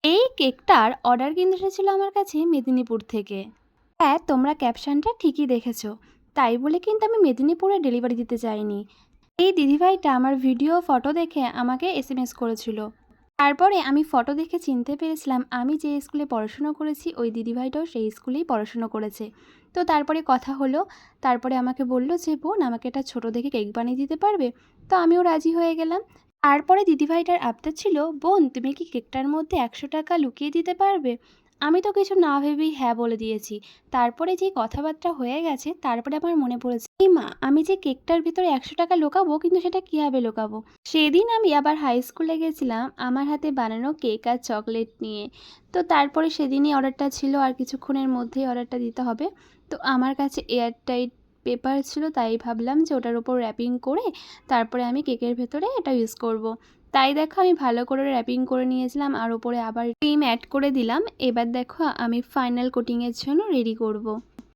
এই কেকটার অর্ডার কিন্তু এসেছিলো আমার কাছে মেদিনীপুর থেকে। হ্যাঁ, তোমরা ক্যাপশনটা ঠিকই দেখেছো। তাই বলে কিন্তু আমি মেদিনীপুরে ডেলিভারি দিতে যাইনি। এই দিদিভাইটা আমার ভিডিও ফটো দেখে আমাকে এসএমএস করেছিল। তারপরে আমি ফটো দেখে চিনতে পেরেছিলাম আমি যে স্কুলে পড়াশুনো করেছি ওই দিদিভাইটাও সেই স্কুলেই পড়াশুনো করেছে। তো তারপরে কথা হলো। তারপরে আমাকে বলল যে, "বোন আমাকে একটা ছোটো দেখে কেক বানিয়ে দিতে পারবে?" তো আমিও রাজি হয়ে গেলাম। তারপরে দিদিভাইটার আবদার ছিল, "বোন তুমি কি কেকটার মধ্যে ১০০ টাকা লুকিয়ে দিতে পারবে?" আমি তো কিছু না ভেবেই হ্যাঁ বলে দিয়েছি। তারপরে যেই কথাবার্তা হয়ে গেছে তারপরে আমার মনে পড়েছে, এই মা আমি যে কেকটার ভিতরে ১০০ টাকা লুকাবো কিন্তু সেটা কীভাবে লুকাবো? সেদিন আমি আবার হাই স্কুলে গেছিলাম আমার হাতে বানানো কেক আর চকলেট নিয়ে। তো তারপরে সেদিনই অর্ডারটা ছিল আর কিছুক্ষণের মধ্যেই অর্ডারটা দিতে হবে। তো আমার কাছে এয়ারটাইট পেপার ছিল তাই ভাবলাম যে ওটার উপর র্যাপিং করে তারপরে আমি কেকের ভেতরে এটা ইউজ করব। তাই দেখো আমি ভালো করে র্যাপিং করে নিয়েছিলাম আর ওপরে আবার ক্রিম অ্যাড করে দিলাম। এবার দেখো আমি ফাইনাল কোটিংয়ের জন্য রেডি করব।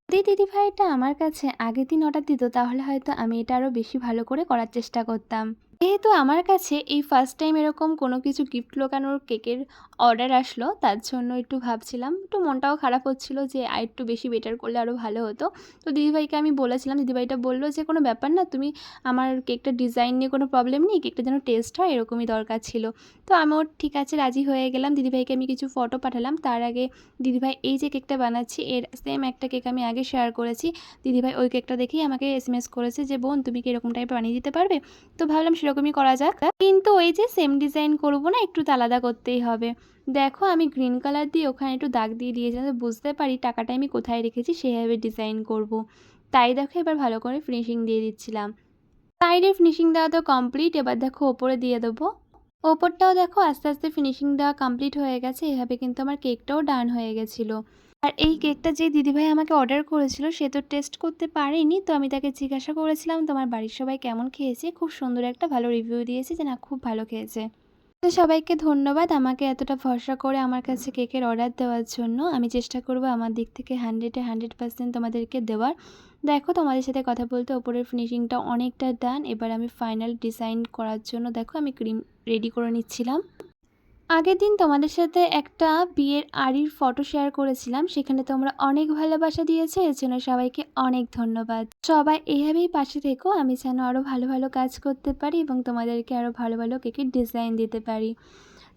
যদি দিদিভাইটা আমার কাছে আগের দিন অর্ডার দিত তাহলে হয়তো আমি এটা আরও বেশি ভালো করে করার চেষ্টা করতাম। যেহেতু আমার কাছে এই ফার্স্ট টাইম এরকম কোনো কিছু গিফট লুকানোর কেকের অর্ডার আসলো তার জন্য একটু ভাবছিলাম, একটু মনটাও খারাপ হচ্ছিল যে আরেকটু বেশি বেটার করলে আরও ভালো হতো। তো দিদিভাইকে আমি বলেছিলাম, দিদিভাইটা বলল যে, "কোনো ব্যাপার না, তুমি আমার কেকটার ডিজাইন নিয়ে কোনো প্রবলেম নেই, কেকটা যেন টেস্ট হয় এরকমই দরকার ছিল।" তো আমিও ঠিক আছে রাজি হয়ে গেলাম। দিদিভাইকে আমি কিছু ফটো পাঠালাম। তার আগে দিদিভাই এই যে কেকটা বানাচ্ছি এর সেম একটা কেক আমি আগে শেয়ার করেছি। দিদিভাই ওই কেকটা দেখেই আমাকে এসএমএস করেছে যে, "বোন তুমি কি এরকম টাইপের বানিয়ে দিতে পারবে?" তো ভাবলাম সেরকমই করা যাক। কিন্তু ওই যে সেম ডিজাইন করব না, একটু তো আলাদা করতেই হবে। দেখো আমি গ্রিন কালার দিয়ে ওখানে একটু দাগ দিয়ে দিয়েছি যাতে বুঝতে পারি টাকাটা আমি কোথায় রেখেছি সেভাবে ডিজাইন করব। তাই দেখো এবার ভালো করে ফিনিশিং দিয়ে দিচ্ছিলাম। সাইডে ফিনিশিং দেওয়া তো কমপ্লিট, এবার দেখো ওপরে দিয়ে দেবো। ওপরটাও দেখো আস্তে আস্তে ফিনিশিং দেওয়া কমপ্লিট হয়ে গেছে। এভাবে কিন্তু আমার কেকটাও ডান হয়ে গেছিলো। আর এই কেকটা যে দিদিভাই আমাকে অর্ডার করেছিল সে তো টেস্ট করতে পারেনি। তো আমি তাকে জিজ্ঞাসা করেছিলাম তোমার বাড়ির সবাই কেমন খেয়েছে? খুব সুন্দর একটা ভালো রিভিউ দিয়েছে যে না খুব ভালো খেয়েছে। তো সবাইকে ধন্যবাদ আমাকে এতটা ভরসা করে আমার কাছে কেকের অর্ডার দেওয়ার জন্য। আমি চেষ্টা করব আমার দিক থেকে 100-এ 100% তোমাদেরকে দেওয়ার। দেখো তোমাদের সাথে কথা বলতে ওপরের ফিনিশিংটা অনেকটা ডান। এবার আমি ফাইনাল ডিজাইন করার জন্য দেখো আমি ক্রিম রেডি করে নিচ্ছিলাম। আগের দিন তোমাদের সাথে একটা বিয়ের আড়ির ফটো শেয়ার করেছিলাম, সেখানে তোমরা অনেক ভালোবাসা দিয়েছো, এর জন্য সবাইকে অনেক ধন্যবাদ। সবাই এইভাবেই পাশে থেকো, আমি যেন আরও ভালো ভালো কাজ করতে পারি এবং তোমাদেরকে আরও ভালো ভালো কেকের ডিজাইন দিতে পারি।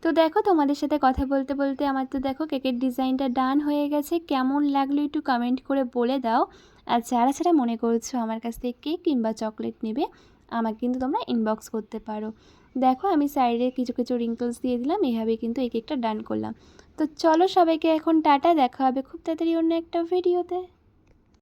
তো দেখো তোমাদের সাথে কথা বলতে বলতে আমার তো দেখো কেকের ডিজাইনটা ডান হয়ে গেছে। কেমন লাগলো একটু কমেন্ট করে বলে দাও। আর যারা যারা মনে করছো আমার কাছ থেকে কেক কিংবা চকলেট নেবে আমাকে কিন্তু তোমরা ইনবক্স করতে পারো। দেখো আমি সাইডে কিছু কিছু রিঙ্কলস দিয়ে দিলাম, এভাবে কিন্তু এই কেকটা ডান করলাম। তো চলো সবাইকে এখন টাটা, দেখা হবে খুব তাড়াতাড়ি অন্য একটা ভিডিওতে।